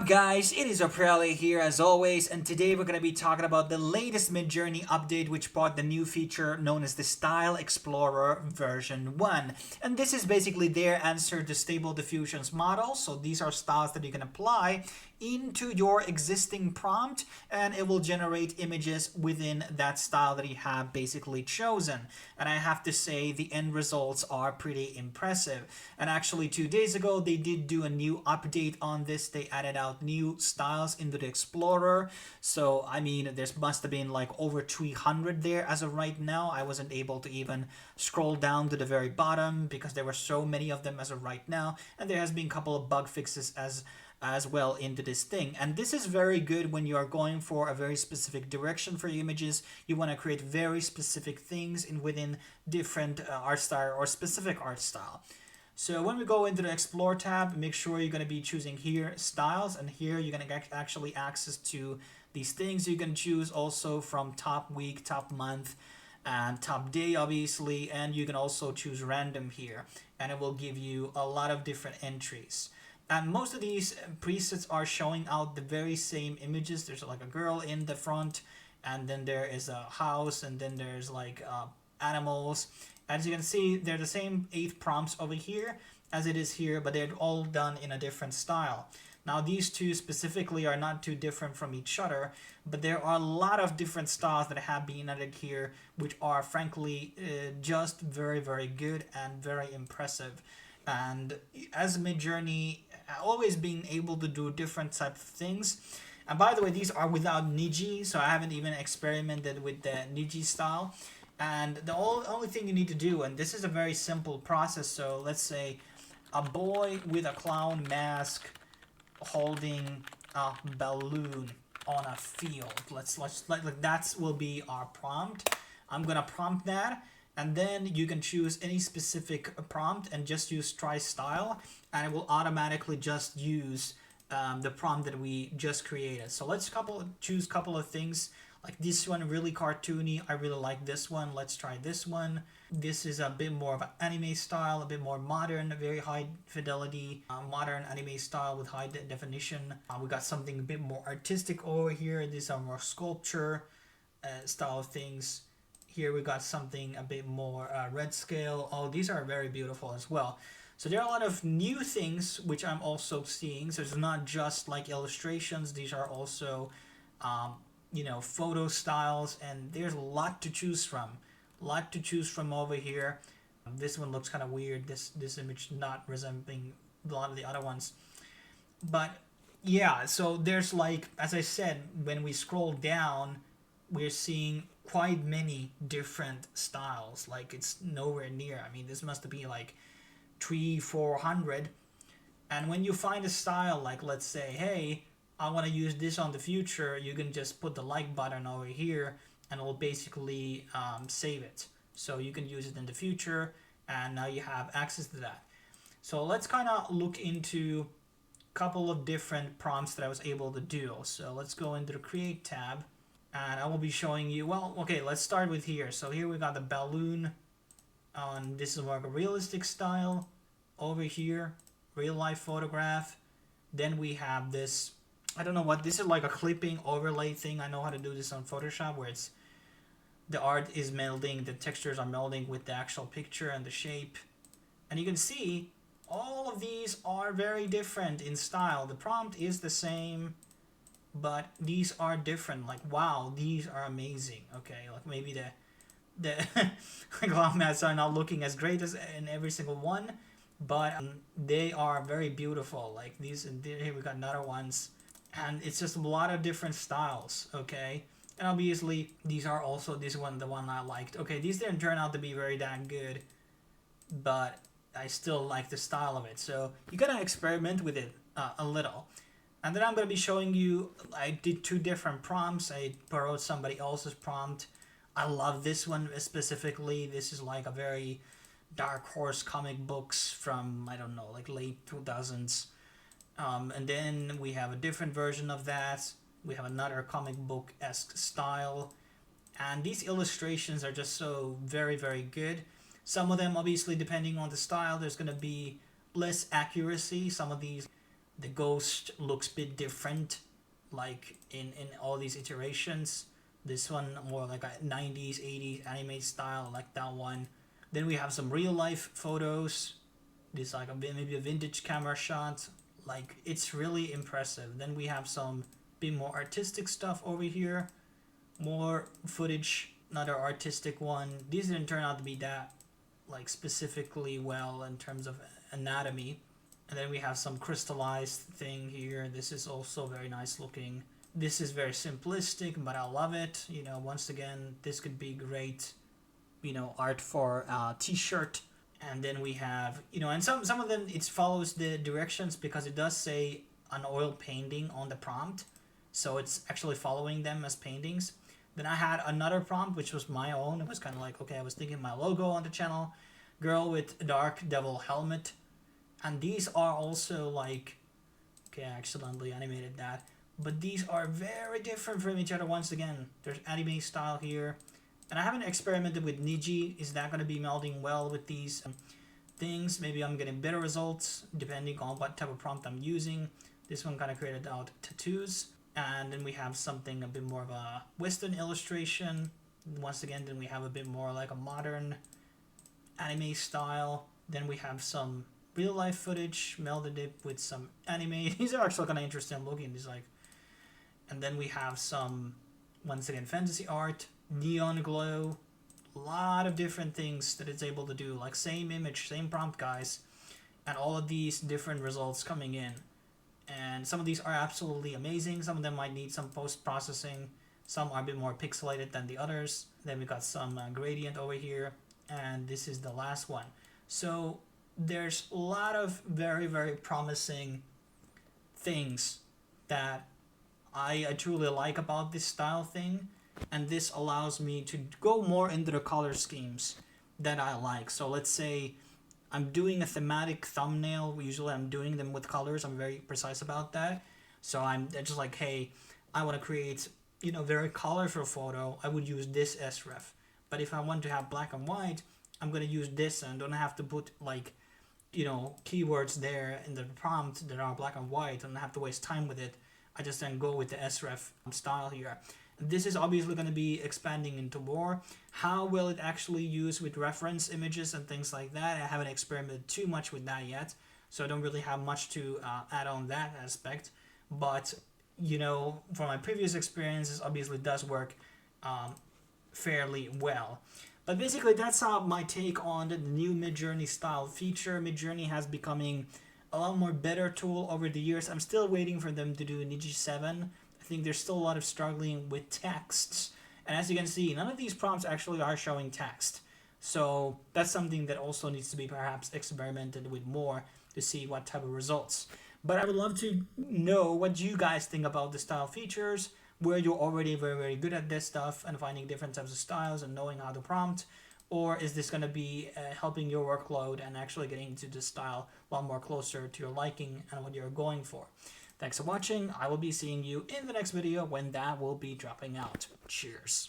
up, guys? It is Oprelia here as always, and today we're going to be talking about the latest Midjourney update, which brought the new feature known as the Style Explorer version 1. And this is basically their answer to Stable Diffusion's model. So these are styles that you can apply into your existing prompt, and it will generate images within that style that you have basically chosen. And I have to say the end results are pretty impressive. And actually 2 days ago they did do a new update on this. They added out new styles into the Explorer. So I mean, there must have been like over 300 there as of right now. I wasn't able to even scroll down to the very bottom because there were so many of them as of right now, and there has been a couple of bug fixes as well into this thing. And this is very good when you are going for a very specific direction for your images. You want to create very specific things within different art style or specific art style. So when we go into the Explore tab, make sure you're going to be choosing here styles, and here you're going to get actually access to these things. You can choose also from top week, top month, and top day obviously, and you can also choose random here, and it will give you a lot of different entries. And most of these presets are showing out the very same images. There's like a girl in the front, and then there is a house, and then there's like animals. As you can see, they're the same 8 prompts over here as it is here, but they're all done in a different style. Now these two specifically are not too different from each other, but there are a lot of different styles that have been added here, which are frankly just very, very good and very impressive. And as Midjourney, always being able to do different type of things. And by the way, these are without NIJI, so I haven't even experimented with the NIJI style. And the only thing you need to do, and this is a very simple process, so let's say a boy with a clown mask holding a balloon on a field. Let's like that will be our prompt. I'm gonna prompt that, and then you can choose any specific prompt and just use try style, and it will automatically just use the prompt that we just created. So let's choose a couple of things. Like this one, really cartoony. I really like this one. Let's try this one. This is a bit more of an anime style, a bit more modern, very high fidelity, modern anime style with high definition. We got something a bit more artistic over here. These are more sculpture style of things. Here we got something a bit more red scale. Oh, these are very beautiful as well. So there are a lot of new things which I'm also seeing. So it's not just like illustrations. These are also photo styles, and there's a lot to choose from. Over here. This one looks kind of weird. This image not resembling a lot of the other ones. But yeah, so there's like, as I said, when we scroll down, we're seeing quite many different styles. Like it's nowhere near. I mean, this must be like 300-400. And when you find a style, like let's say, hey, I want to use this on the future, you can just put the like button over here and it will basically save it. So you can use it in the future, and now you have access to that. So let's kind of look into a couple of different prompts that I was able to do. So let's go into the Create tab, and I will be showing you, well, okay, let's start with here. So here we got the balloon on, this is like a realistic style. Over here, real life photograph. Then we have this, I don't know what this is, like a clipping overlay thing. I know how to do this on Photoshop, where it's the art is melding, the textures are melding with the actual picture and the shape. And you can see all of these are very different in style. The prompt is the same, but these are different. Like, wow, these are amazing. Okay, like maybe the clown masks are not looking as great as in every single one, but they are very beautiful. Like these, and here we got another ones. And it's just a lot of different styles, okay? And obviously, these are also, this one, the one I liked. Okay, these didn't turn out to be very damn good, but I still like the style of it. So you gotta experiment with it a little. And then I'm gonna be showing you, I did 2 different prompts. I borrowed somebody else's prompt. I love this one specifically. This is like a very Dark Horse comic books from, I don't know, like late 2000s. And then we have a different version of that. We have another comic book-esque style. And these illustrations are just so very, very good. Some of them, obviously, depending on the style, there's going to be less accuracy. Some of these The ghost looks a bit different, like in all these iterations. This one more like a 90s, 80s anime style, like that one. Then we have some real life photos. This like maybe a vintage camera shot. Like it's really impressive. Then we have some bit more artistic stuff over here. More footage, another artistic one. These didn't turn out to be that like specifically well in terms of anatomy. And then we have some crystallized thing here. This is also very nice looking. This is very simplistic, but I love it. You know, once again, this could be great, you know, art for a t-shirt. And then we have, you know, and some of them, it follows the directions because it does say an oil painting on the prompt. So it's actually following them as paintings. Then I had another prompt, which was my own. It was kind of like, okay, I was thinking my logo on the channel. Girl with a dark devil helmet. And these are also like, okay, I accidentally animated that. But these are very different from each other once again. There's anime style here. And I haven't experimented with NIJI. Is that going to be melding well with these things? Maybe I'm getting better results depending on what type of prompt I'm using. This one kind of created out tattoos. And then we have something a bit more of a Western illustration. Once again, then we have a bit more like a modern anime style. Then we have some real life footage, melded it with some anime. These are actually kind of interesting looking. These like, and then we have some, once again, fantasy art, neon glow, a lot of different things that it's able to do. Like same image, same prompt, guys, and all of these different results coming in. And some of these are absolutely amazing. Some of them might need some post-processing. Some are a bit more pixelated than the others. Then we got some gradient over here. And this is the last one. So there's a lot of very, very promising things that I truly like about this style thing. And this allows me to go more into the color schemes that I like. So let's say I'm doing a thematic thumbnail. Usually I'm doing them with colors. I'm very precise about that. So I'm just like, hey, I want to create, you know, very colorful photo. I would use this sref. But if I want to have black and white, I'm going to use this and don't have to put like, you know, keywords there in the prompt that are black and white and I have to waste time with it. I just then go with the sref style here. This is obviously going to be expanding into more. How will it actually use with reference images and things like that? I haven't experimented too much with that yet, so I don't really have much to add on that aspect. But, you know, from my previous experiences, obviously it does work fairly well. But basically, that's my take on the new Midjourney style feature. Midjourney has becoming a lot more better tool over the years. I'm still waiting for them to do NIJI 7. I think there's still a lot of struggling with texts. And as you can see, none of these prompts actually are showing text. So that's something that also needs to be perhaps experimented with more to see what type of results. But I would love to know what you guys think about the style features, where you're already very, very good at this stuff and finding different types of styles and knowing how to prompt. Or is this going to be helping your workload and actually getting to the style a lot more closer to your liking and what you're going for? Thanks for watching. I will be seeing you in the next video when that will be dropping out. Cheers.